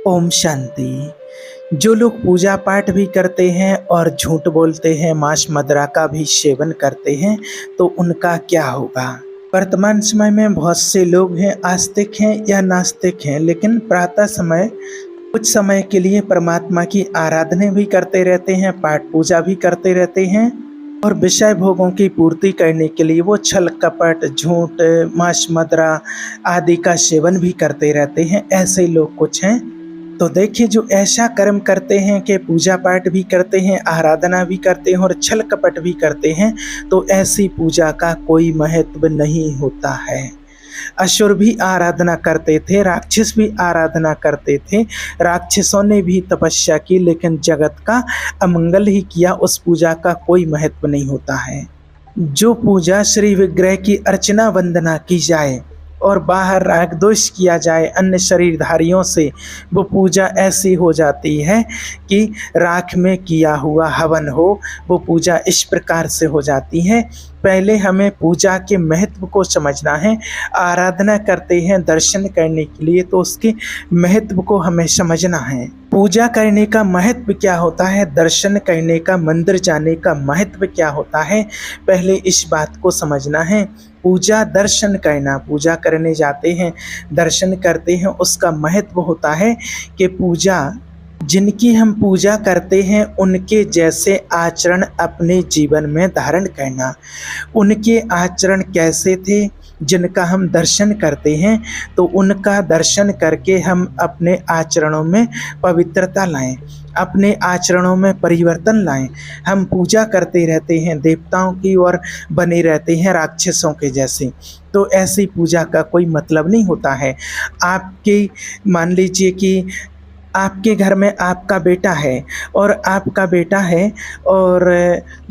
ओम शांति। जो लोग पूजा पाठ भी करते हैं और झूठ बोलते हैं, मांस मदिरा का भी सेवन करते हैं, तो उनका क्या होगा? वर्तमान समय में बहुत से लोग हैं, आस्तिक हैं या नास्तिक हैं, लेकिन प्रातः समय कुछ समय के लिए परमात्मा की आराधना भी करते रहते हैं, पाठ पूजा भी करते रहते हैं और विषय भोगों की पूर्ति करने के लिए वो छल कपट, झूठ, मांस मदिरा आदि का सेवन भी करते रहते हैं। ऐसे लोग कुछ हैं। तो देखिए, जो ऐसा कर्म करते हैं कि पूजा पाठ भी करते हैं, आराधना भी करते हैं और छल कपट भी करते हैं, तो ऐसी पूजा का कोई महत्व नहीं होता है। असुर भी आराधना करते थे, राक्षस भी आराधना करते थे, राक्षसों ने भी तपस्या की, लेकिन जगत का अमंगल ही किया। उस पूजा का कोई महत्व नहीं होता है। जो पूजा श्री विग्रह की अर्चना वंदना की जाए और बाहर राग द्वेष किया जाए अन्य शरीरधारियों से, वो पूजा ऐसी हो जाती है कि राख में किया हुआ हवन हो। वो पूजा इस प्रकार से हो जाती है। पहले हमें पूजा के महत्व को समझना है। आराधना करते हैं दर्शन करने के लिए, तो उसके महत्व को हमें समझना है। पूजा करने का महत्व क्या होता है, दर्शन करने का, मंदिर जाने का महत्व क्या होता है, पहले इस बात को समझना है। पूजा दर्शन करना, पूजा करने जाते हैं, दर्शन करते हैं, उसका महत्व होता है कि पूजा, जिनकी हम पूजा करते हैं उनके जैसे आचरण अपने जीवन में धारण करना। उनके आचरण कैसे थे, जिनका हम दर्शन करते हैं, तो उनका दर्शन करके हम अपने आचरणों में पवित्रता लाएं, अपने आचरणों में परिवर्तन लाएं। हम पूजा करते रहते हैं देवताओं की और बने रहते हैं राक्षसों के जैसे, तो ऐसी पूजा का कोई मतलब नहीं होता है। आपके, मान लीजिए कि आपके घर में आपका बेटा है और आपका बेटा है और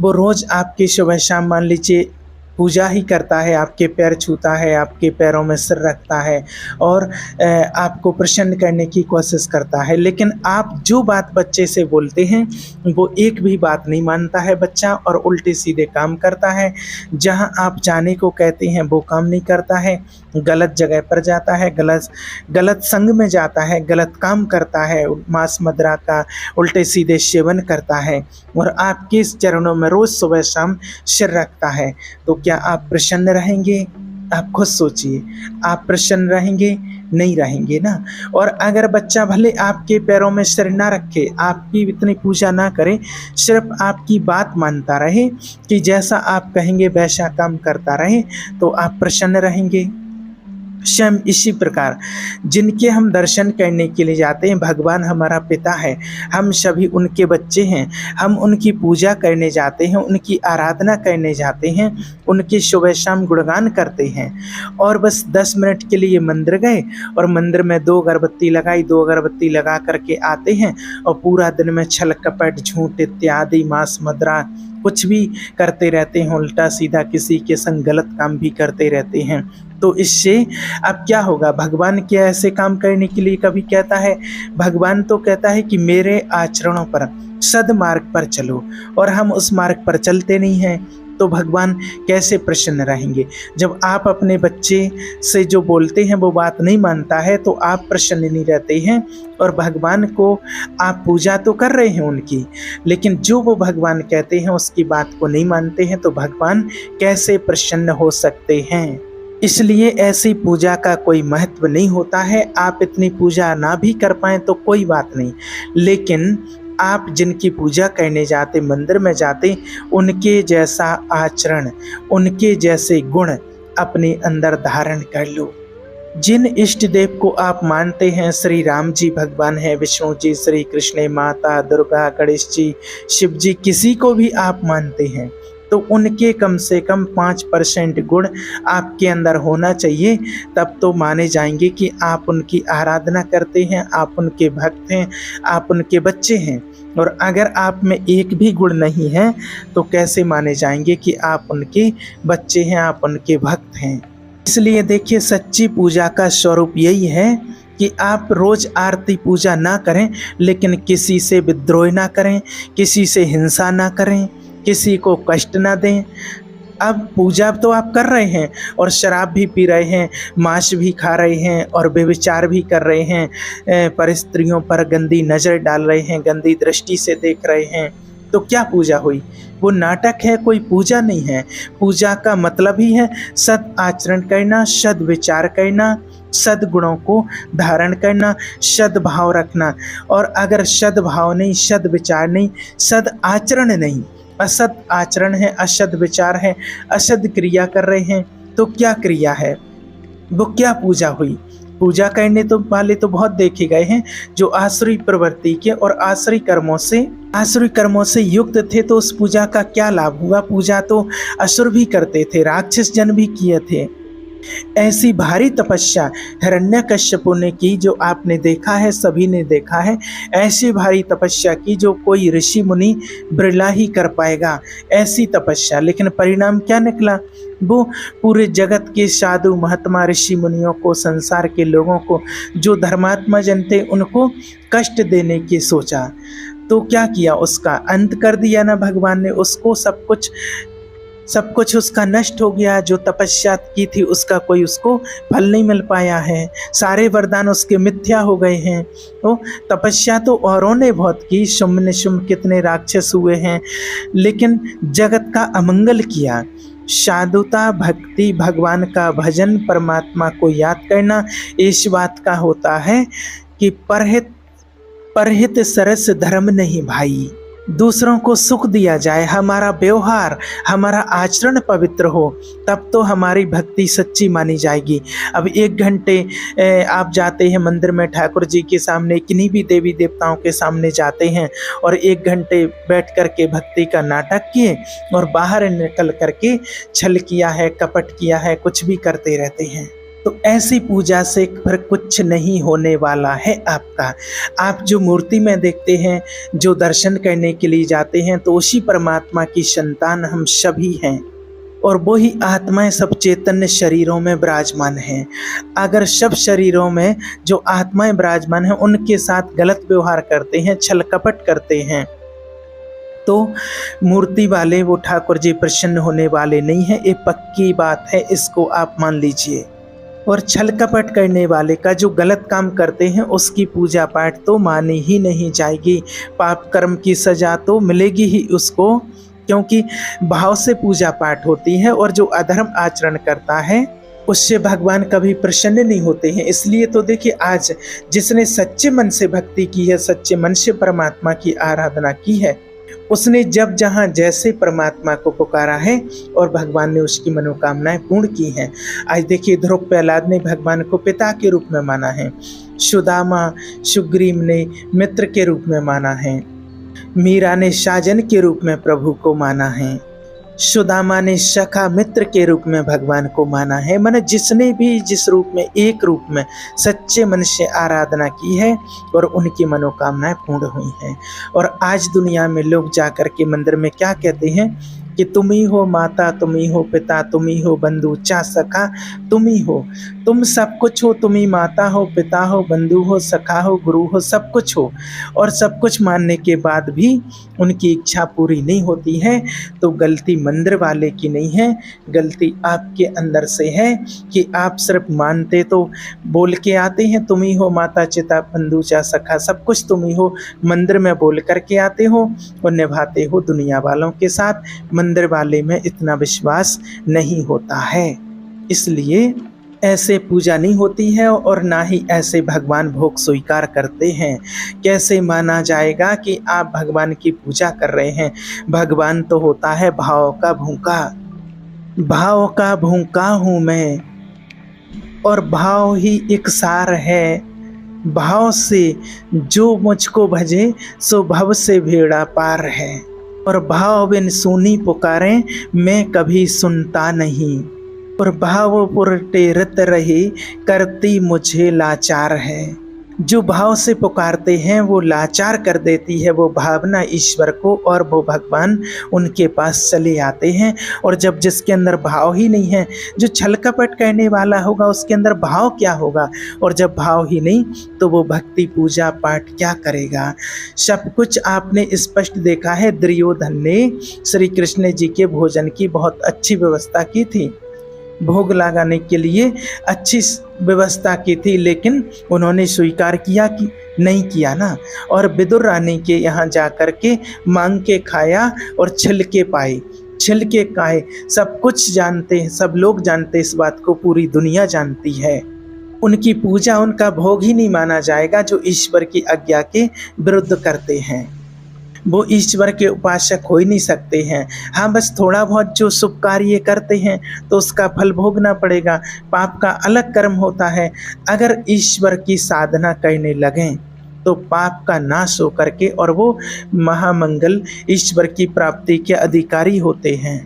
वो रोज़ आपकी सुबह शाम मान लीजिए पूजा ही करता है, आपके पैर छूता है, आपके पैरों में सिर रखता है और आपको प्रसन्न करने की कोशिश करता है, लेकिन आप जो बात बच्चे से बोलते हैं वो एक भी बात नहीं मानता है बच्चा और उल्टे सीधे काम करता है। जहां आप जाने को कहते हैं वो काम नहीं करता है, गलत जगह पर जाता है, गलत संग में जाता है, गलत काम करता है, मांस मदिरा का उल्टे सीधे सेवन करता है और आपके चरणों में रोज़ सुबह शाम सिर रखता है। तो क्या आप प्रसन्न रहेंगे? आप खुद सोचिए, आप प्रसन्न रहेंगे? नहीं रहेंगे ना। और अगर बच्चा भले आपके पैरों में सिर ना रखे, आपकी इतनी पूजा ना करे, सिर्फ आपकी बात मानता रहे कि जैसा आप कहेंगे वैसा काम करता रहे, तो आप प्रसन्न रहेंगे। स्वयं इसी प्रकार जिनके हम दर्शन करने के लिए जाते हैं, भगवान हमारा पिता है, हम सभी उनके बच्चे हैं, हम उनकी पूजा करने जाते हैं, उनकी आराधना करने जाते हैं, उनकी सुबह शाम गुणगान करते हैं और बस 10 मिनट के लिए मंदिर गए और मंदिर में 2 अगरबत्ती लगाई, 2 अगरबत्ती लगा करके आते हैं और पूरा दिन में छल कपट, झूठ इत्यादि, मांस मदिरा कुछ भी करते रहते हैं, उल्टा सीधा किसी के संग गलत काम भी करते रहते हैं। तो इससे अब क्या होगा? भगवान क्या ऐसे काम करने के लिए कभी कहता है? भगवान तो कहता है कि मेरे आचरणों पर, सद्मार्ग पर चलो, और हम उस मार्ग पर चलते नहीं हैं, तो भगवान कैसे प्रसन्न रहेंगे? जब आप अपने बच्चे से जो बोलते हैं वो बात नहीं मानता है, तो आप प्रसन्न नहीं रहते हैं और भगवान को आप पूजा तो कर रहे हैं उनकी, लेकिन जो वो भगवान कहते हैं उसकी बात को नहीं मानते हैं, तो भगवान कैसे प्रसन्न हो सकते हैं? इसलिए ऐसी पूजा का कोई महत्व नहीं होता है। आप इतनी पूजा ना भी कर पाएँ तो कोई बात नहीं, लेकिन आप जिनकी पूजा करने जाते, मंदिर में जाते, उनके जैसा आचरण, उनके जैसे गुण अपने अंदर धारण कर लो। जिन इष्ट देव को आप मानते हैं, श्री राम जी भगवान हैं, विष्णु जी, श्री कृष्ण, माता दुर्गा, गणेश जी, शिव जी, किसी को भी आप मानते हैं, तो उनके कम से कम 5% गुण आपके अंदर होना चाहिए, तब तो माने जाएंगे कि आप उनकी आराधना करते हैं, आप उनके भक्त हैं, आप उनके बच्चे हैं। और अगर आप में एक भी गुण नहीं है तो कैसे माने जाएंगे कि आप उनके बच्चे हैं, आप उनके भक्त हैं? इसलिए देखिए, सच्ची पूजा का स्वरूप यही है कि आप रोज़ आरती पूजा ना करें, लेकिन किसी से विद्रोह ना करें, किसी से हिंसा ना करें, किसी को कष्ट ना दें, अब पूजा तो आप कर रहे हैं और शराब भी पी रहे हैं, मांस भी खा रहे हैं और व्यभिचार भी कर रहे हैं, पर स्त्रियों पर गंदी नज़र डाल रहे हैं, गंदी दृष्टि से देख रहे हैं, तो क्या पूजा हुई? वो नाटक है, कोई पूजा नहीं है। पूजा का मतलब ही है सद आचरण करना, सद विचार करना, सद्गुणों को धारण करना, सद्भाव रखना। और अगर सद्भाव नहीं, सद विचार नहीं, सद आचरण नहीं, असद आचरण है, असद विचार है, असद क्रिया कर रहे हैं, तो क्या क्रिया है? वो क्या पूजा हुई? पूजा करने तो वाले तो बहुत देखे गए हैं जो आसुरी प्रवृत्ति के और आसुरी कर्मों से युक्त थे, तो उस पूजा का क्या लाभ हुआ? पूजा तो असुर भी करते थे, राक्षस जन भी किए थे। ऐसी भारी तपस्या हिरण्यकश्यपु ने की, जो आपने देखा है, सभी ने देखा है। ऐसी भारी तपस्या की जो कोई ऋषि मुनि बिरला ही कर पाएगा, ऐसी तपस्या। लेकिन परिणाम क्या निकला? वो पूरे जगत के साधु महात्मा ऋषि मुनियों को, संसार के लोगों को, जो धर्मात्मा जन थे, उनको कष्ट देने की सोचा। तो क्या किया? उसका अंत कर दिया ना भगवान ने। उसको सब कुछ उसका नष्ट हो गया। जो तपस्या की थी उसका कोई उसको फल नहीं मिल पाया है, सारे वरदान उसके मिथ्या हो गए हैं। तो तपस्या तो औरों ने बहुत की, शुम्भ निशुम्भ कितने राक्षस हुए हैं, लेकिन जगत का अमंगल किया। साधुता, भक्ति, भगवान का भजन, परमात्मा को याद करना, इस बात का होता है कि परहित सरस धर्म नहीं भाई। दूसरों को सुख दिया जाए, हमारा व्यवहार, हमारा आचरण पवित्र हो, तब तो हमारी भक्ति सच्ची मानी जाएगी। अब 1 घंटे आप जाते हैं मंदिर में, ठाकुर जी के सामने, किन्हीं भी देवी देवताओं के सामने जाते हैं और 1 घंटे बैठ कर के भक्ति का नाटक किए और बाहर निकल कर के छल किया है, कपट किया है, कुछ भी करते रहते हैं। तो ऐसी पूजा से फिर कुछ नहीं होने वाला है आपका। आप जो मूर्ति में देखते हैं, जो दर्शन करने के लिए जाते हैं, तो उसी परमात्मा की संतान हम सभी हैं और वही आत्माएं सब चैतन्य शरीरों में विराजमान हैं। अगर सब शरीरों में जो आत्माएं विराजमान हैं उनके साथ गलत व्यवहार करते हैं, छल कपट करते हैं, तो मूर्ति वाले वो ठाकुर जी प्रसन्न होने वाले नहीं हैं। ये पक्की बात है, इसको आप मान लीजिए। और छल कपट करने वाले का, जो गलत काम करते हैं, उसकी पूजा पाठ तो मानी ही नहीं जाएगी। पाप कर्म की सजा तो मिलेगी ही उसको, क्योंकि भाव से पूजा पाठ होती है और जो अधर्म आचरण करता है उससे भगवान कभी प्रसन्न नहीं होते हैं। इसलिए तो देखिए, आज जिसने सच्चे मन से भक्ति की है, सच्चे मन से परमात्मा की आराधना की है, उसने जब जहाँ जैसे परमात्मा को पुकारा है और भगवान ने उसकी मनोकामनाएं पूर्ण की हैं। आज देखिए, ध्रुव प्रहलाद ने भगवान को पिता के रूप में माना है, सुदामा सुग्रीव ने मित्र के रूप में माना है, मीरा ने साजन के रूप में प्रभु को माना है, सुदामा ने सखा मित्र के रूप में भगवान को माना है। माने जिसने भी जिस रूप में, एक रूप में सच्चे मन से आराधना की है और उनकी मनोकामनाएं पूर्ण हुई हैं। और आज दुनिया में लोग जाकर के मंदिर में क्या कहते हैं कि तुम ही हो माता, तुम ही हो पिता, तुम ही हो बंधु, चा सखा तुम ही हो, तुम सब कुछ हो, तुम ही माता हो, पिता हो, बंधु हो, सखा हो, गुरु हो, सब कुछ हो। और सब कुछ मानने के बाद भी उनकी इच्छा पूरी नहीं होती है, तो गलती मंदिर वाले की नहीं है, गलती आपके अंदर से है कि आप सिर्फ मानते तो बोल के आते हैं, तुम ही हो माता, चिता, बंधु, चा सखा, सब कुछ तुम ही हो, मंदिर में बोल करके आते हो और निभाते हो दुनिया वालों के साथ। मंदिर वाले में इतना विश्वास नहीं होता है, इसलिए ऐसे पूजा नहीं होती है और ना ही ऐसे भगवान भोग स्वीकार करते हैं। कैसे माना जाएगा कि आप भगवान की पूजा कर रहे हैं? भगवान तो होता है भाव का भूखा, भाव का भूखा हूँ मैं और भाव ही एक सार है। भाव से जो मुझको भजे सो भव से भेड़ा पार है, और भाव बिन सुनी पुकारें मैं कभी सुनता नहीं, और भाव पुरटे रत रही करती मुझे लाचार है। जो भाव से पुकारते हैं वो लाचार कर देती है वो भावना ईश्वर को, और वो भगवान उनके पास चले आते हैं। और जब जिसके अंदर भाव ही नहीं है, जो छल कपट करने वाला होगा उसके अंदर भाव क्या होगा, और जब भाव ही नहीं तो वो भक्ति पूजा पाठ क्या करेगा। सब कुछ आपने स्पष्ट देखा है। दुर्योधन ने श्री कृष्ण जी के भोजन की बहुत अच्छी व्यवस्था की थी, भोग लगाने के लिए अच्छी व्यवस्था की थी, लेकिन उन्होंने स्वीकार किया कि नहीं किया ना। और विदुर रानी के यहाँ जा कर के मांग के खाया और छिलके पाए, छिलके खाए। सब कुछ जानते हैं, सब लोग जानते हैं, इस बात को पूरी दुनिया जानती है। उनकी पूजा, उनका भोग ही नहीं माना जाएगा जो ईश्वर की आज्ञा के विरुद्ध करते हैं। वो ईश्वर के उपासक हो ही नहीं सकते हैं। हाँ, बस थोड़ा बहुत जो शुभ कार्य करते हैं तो उसका फल भोगना पड़ेगा, पाप का अलग कर्म होता है। अगर ईश्वर की साधना करने लगें तो पाप का नाश हो करके और वो महामंगल ईश्वर की प्राप्ति के अधिकारी होते हैं।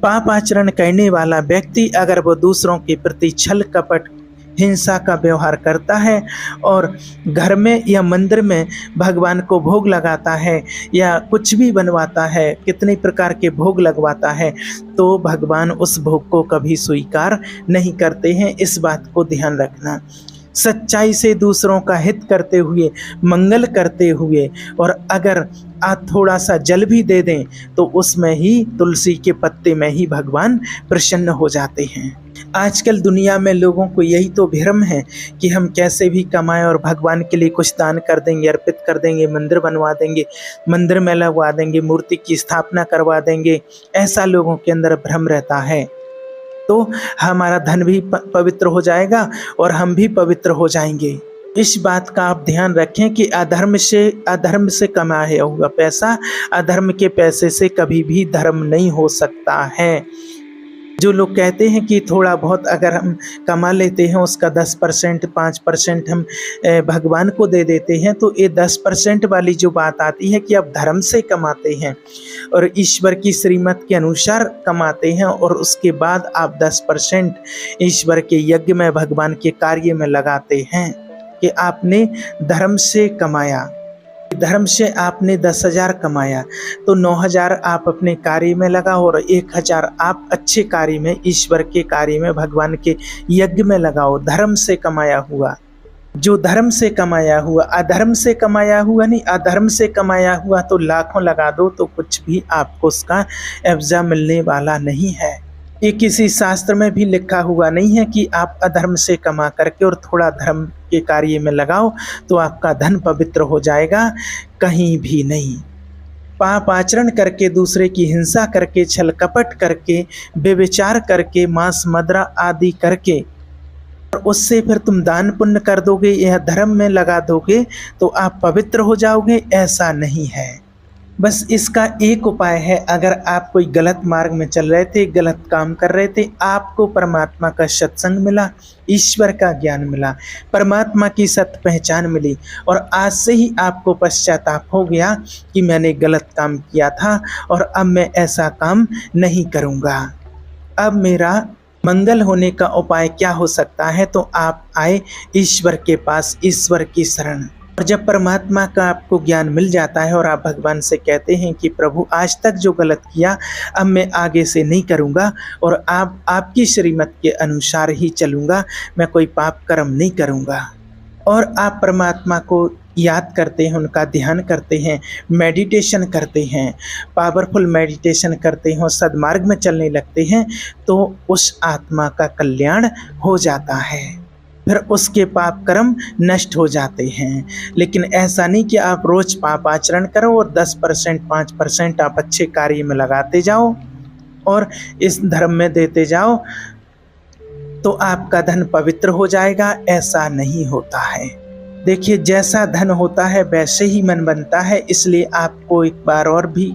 पाप आचरण करने वाला व्यक्ति अगर वो दूसरों के प्रति छल कपट हिंसा का व्यवहार करता है और घर में या मंदिर में भगवान को भोग लगाता है या कुछ भी बनवाता है, कितने प्रकार के भोग लगवाता है, तो भगवान उस भोग को कभी स्वीकार नहीं करते हैं। इस बात को ध्यान रखना। सच्चाई से दूसरों का हित करते हुए, मंगल करते हुए, और अगर आप थोड़ा सा जल भी दे दें तो उसमें ही, तुलसी के पत्ते में ही भगवान प्रसन्न हो जाते हैं। आजकल दुनिया में लोगों को यही तो भ्रम है कि हम कैसे भी कमाएं और भगवान के लिए कुछ दान कर देंगे, अर्पित कर देंगे, मंदिर बनवा देंगे, मंदिर में लगवा देंगे, मूर्ति की स्थापना करवा देंगे। ऐसा लोगों के अंदर भ्रम रहता है, तो हमारा धन भी पवित्र हो जाएगा और हम भी पवित्र हो जाएंगे। इस बात का आप ध्यान रखें कि अधर्म से कमाया हुआ पैसा, अधर्म के पैसे से कभी भी धर्म नहीं हो सकता है। जो लोग कहते हैं कि थोड़ा बहुत अगर हम कमा लेते हैं उसका 10%, 5% हम भगवान को दे देते हैं, तो ये 10% वाली जो बात आती है कि आप धर्म से कमाते हैं और ईश्वर की श्रीमत के अनुसार कमाते हैं, और उसके बाद आप 10% ईश्वर के यज्ञ में, भगवान के कार्य में लगाते हैं कि आपने धर्म से कमाया। धर्म से आपने 10,000 कमाया तो 9,000 आप अपने कार्य में लगाओ और 1,000 आप अच्छे कार्य में, ईश्वर के कार्य में, भगवान के यज्ञ में लगाओ। धर्म से कमाया हुआ, जो धर्म से कमाया हुआ, अधर्म से कमाया हुआ नहीं। अधर्म से कमाया हुआ तो लाखों लगा दो तो कुछ भी आपको उसका एवजा मिलने वाला नहीं है। ये किसी शास्त्र में भी लिखा हुआ नहीं है कि आप अधर्म से कमा करके और थोड़ा धर्म के कार्य में लगाओ तो आपका धन पवित्र हो जाएगा, कहीं भी नहीं। पाप आचरण करके, दूसरे की हिंसा करके, छल कपट करके, व्यभिचार करके, मांस मदिरा आदि करके, और उससे फिर तुम दान पुण्य कर दोगे या धर्म में लगा दोगे तो आप पवित्र हो जाओगे, ऐसा नहीं है। बस इसका एक उपाय है। अगर आप कोई गलत मार्ग में चल रहे थे, गलत काम कर रहे थे, आपको परमात्मा का सत्संग मिला, ईश्वर का ज्ञान मिला, परमात्मा की सत्य पहचान मिली, और आज से ही आपको पश्चाताप हो गया कि मैंने गलत काम किया था और अब मैं ऐसा काम नहीं करूँगा। अब मेरा मंगल होने का उपाय क्या हो सकता है? तो आप आए ईश्वर के पास, ईश्वर की शरण। और जब परमात्मा का आपको ज्ञान मिल जाता है और आप भगवान से कहते हैं कि प्रभु आज तक जो गलत किया अब मैं आगे से नहीं करूँगा और आपकी श्रीमत के अनुसार ही चलूँगा, मैं कोई पाप कर्म नहीं करूँगा। और आप परमात्मा को याद करते हैं, उनका ध्यान करते हैं, मेडिटेशन करते हैं, पावरफुल मेडिटेशन करते हैं और सद्मार्ग में चलने लगते हैं, तो उस आत्मा का कल्याण हो जाता है, फिर उसके पाप कर्म नष्ट हो जाते हैं। लेकिन ऐसा नहीं कि आप रोज पाप आचरण करो और 10%, 5% आप अच्छे कार्य में लगाते जाओ और इस धर्म में देते जाओ तो आपका धन पवित्र हो जाएगा, ऐसा नहीं होता है। देखिए, जैसा धन होता है वैसे ही मन बनता है। इसलिए आपको एक बार और भी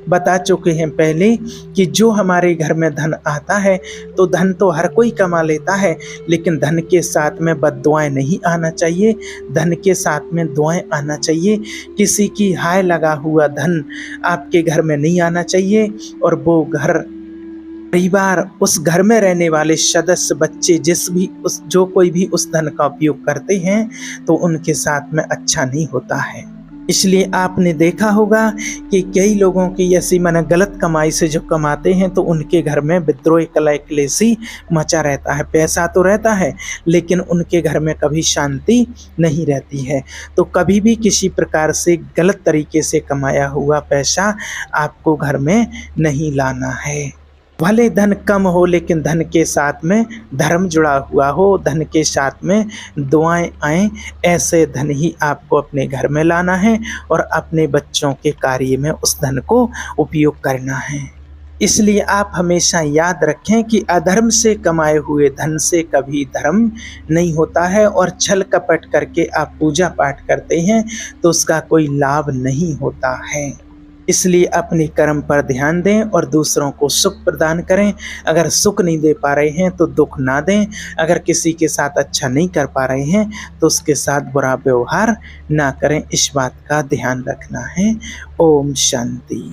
बता चुके हैं पहले कि जो हमारे घर में धन आता है तो धन तो हर कोई कमा लेता है, लेकिन धन के साथ में बद्दुआएं नहीं आना चाहिए, धन के साथ में दुआएं आना चाहिए। किसी की हाय लगा हुआ धन आपके घर में नहीं आना चाहिए और वो घर परिवार, उस घर में रहने वाले सदस्य, बच्चे, जो कोई भी उस धन का उपयोग करते हैं तो उनके साथ में अच्छा नहीं होता है। इसलिए आपने देखा होगा कि कई लोगों की ऐसी माने गलत कमाई से जो कमाते हैं तो उनके घर में विद्रोह, कलह क्लेशी मचा रहता है। पैसा तो रहता है लेकिन उनके घर में कभी शांति नहीं रहती है। तो कभी भी किसी प्रकार से गलत तरीके से कमाया हुआ पैसा आपको घर में नहीं लाना है। भले धन कम हो लेकिन धन के साथ में धर्म जुड़ा हुआ हो, धन के साथ में दुआएं आएँ, ऐसे धन ही आपको अपने घर में लाना है और अपने बच्चों के कार्य में उस धन को उपयोग करना है। इसलिए आप हमेशा याद रखें कि अधर्म से कमाए हुए धन से कभी धर्म नहीं होता है और छल कपट करके आप पूजा पाठ करते हैं तो उसका कोई लाभ नहीं होता है। इसलिए अपने कर्म पर ध्यान दें और दूसरों को सुख प्रदान करें। अगर सुख नहीं दे पा रहे हैं तो दुख ना दें। अगर किसी के साथ अच्छा नहीं कर पा रहे हैं तो उसके साथ बुरा व्यवहार ना करें। इस बात का ध्यान रखना है। ओम शांति।